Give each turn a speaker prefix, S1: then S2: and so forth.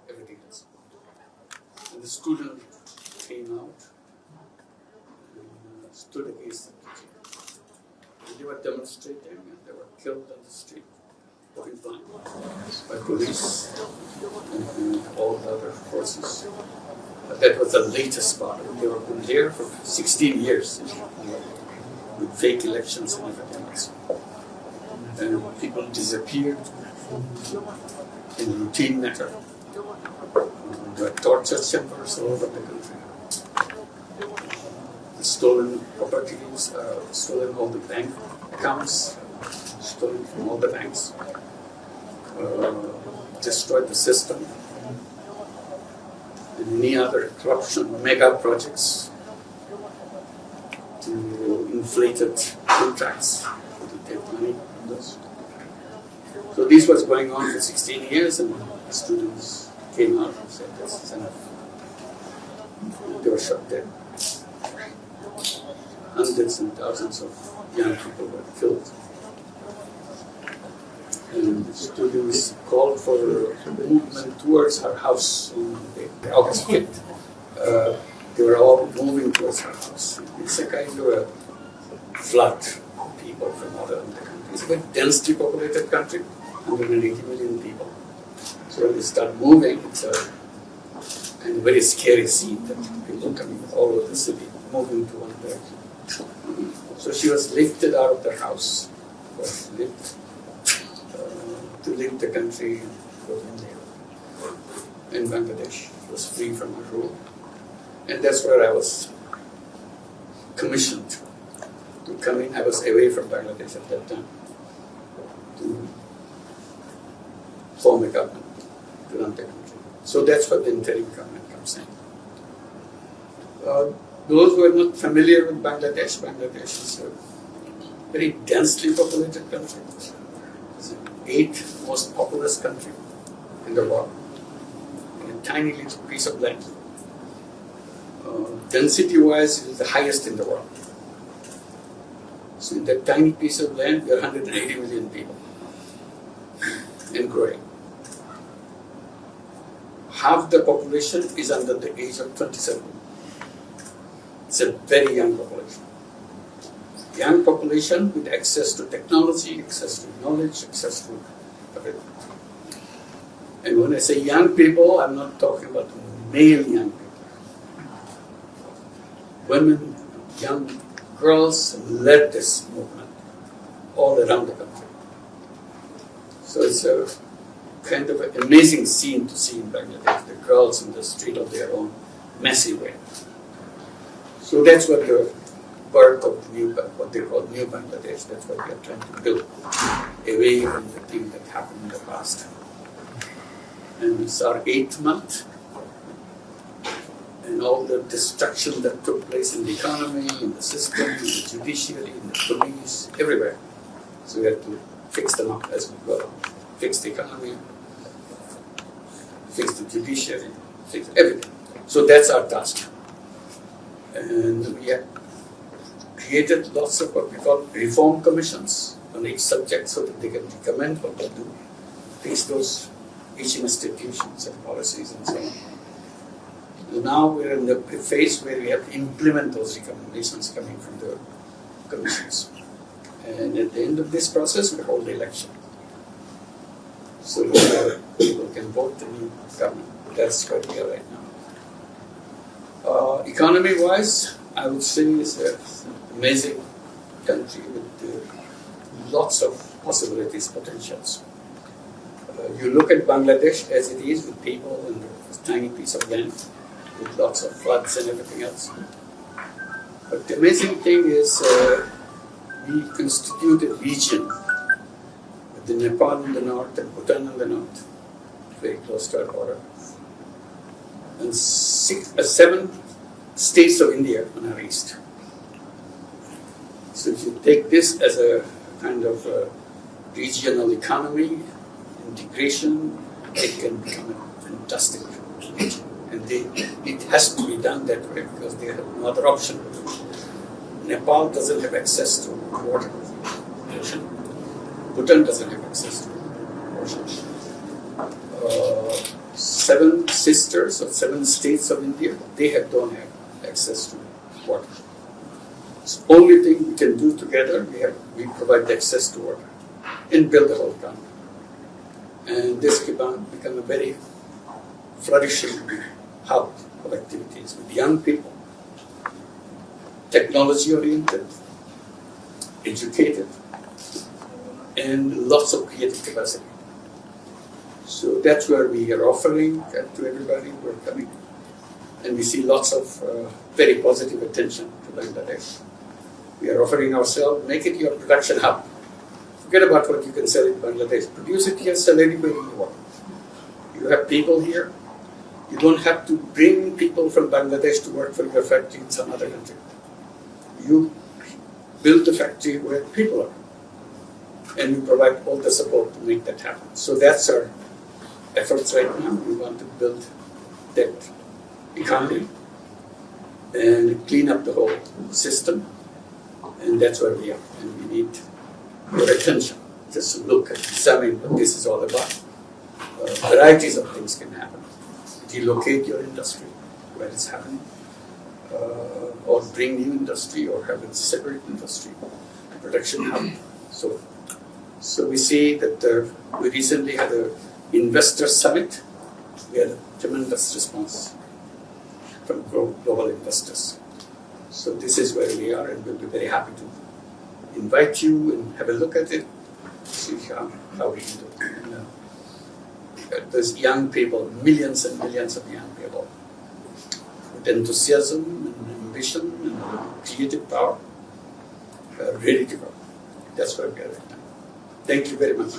S1: everything else. And the student came out and stood against the teacher. They were demonstrating and they were killed on the street, point blank, by police and all the other forces. That was the latest part. They were been there for 16 years with fake elections and everything else. And people disappeared in routine matter. There were torture chambers all over the country. The stolen properties, stolen all the bank accounts, stolen from all the banks, destroyed the system. And any other corruption, mega projects to inflated contracts to take money from those. So this was going on for 16 years, and the students came out and said, this is enough. They were shot dead. Hundreds and thousands of young people were killed. And the students called for a movement towards her house on the August 5th. They were all moving towards her house. It's a kind of a flood of people from all around the country. It's a very densely populated country, 180 million people. So when they start moving, it's a kind of very scary scene that people coming all over the city, moving to one direction. So she was lifted out of the house, was lifted to leave the country for India. In Bangladesh, she was free from her rule. And that's where I was commissioned to come in. I was away from Bangladesh at that time to form a government to run the country. So that's what the interim government comes in. Those who are not familiar with Bangladesh, Bangladesh is a very densely populated country. It's the 8th most populous country in the world, in a tiny little piece of land. Density-wise, it is the highest in the world. So in that tiny piece of land, there are 180 million people and growing. Half the population is under the age of 27. It's a very young population. Young population with access to technology, access to knowledge, access to everything. And when I say young people, I'm not talking about male young people. Women, young girls led this movement all around the country. So it's a kind of an amazing scene to see in Bangladesh, the girls in the street of their own massive way. So that's what the birth of the new, what they call New Bangladesh, that's what we are trying to build, away from the thing that happened in the past. And it's our 8th month, and all the destruction that took place in the economy, in the system, in the judiciary, in the police, everywhere. So we have to fix them up as we go along. Fix the economy, fix the judiciary, fix everything. So that's our task. And we have created lots of what we call reform commissions on each subject so that they can recommend what to do, fix those each institutions and policies and so on. And now we're in the phase where we have to implement those recommendations coming from the commissions. And at the end of this process, we hold the election. So people can vote the new government. That's where we are right now. Economy-wise, I would say it's an amazing country with lots of possibilities, potentials. You look at Bangladesh as it is with people and this tiny piece of land with lots of floods and everything else. But the amazing thing is we constitute a region with the Nepal in the north and Bhutan in the north, very close to our border, and 7 states of India on our east. So if you take this as a kind of regional economy, integration, it can become a fantastic region. And it has to be done that way because they have no other option. Nepal doesn't have access to water, ocean. Bhutan doesn't have access to ocean. 7 sisters or 7 states of India, they don't have access to water. So only thing we can do together, we provide the access to water and build the whole country. And this can become a very flourishing hub of activities with young people, technology-oriented, educated, and lots of creative capacity. So that's where we are offering to everybody who are coming. And we see lots of very positive attention to Bangladesh. We are offering ourselves, make it your production hub. Forget about what you can sell in Bangladesh. Produce it here, sell anywhere you want. You have people here. You don't have to bring people from Bangladesh to work for your factory in some other country. You build the factory where people are. And you provide all the support to make that happen. So that's our efforts right now. We want to build that economy and clean up the whole system. And that's where we are. And we need your attention. Just to look and examine what this is all about. Varieties of things can happen. Relocate your industry where it's happening. Or bring new industry or have a separate industry. Production hub. So we see that we recently had an investor summit. We had a tremendous response from global investors. So this is where we are, and we'll be very happy to invite you and have a look at it, see how we can do it. And, there's young people, millions and millions of young people, with enthusiasm and ambition and creative power, ready to go. That's where we are right now. Thank you very much.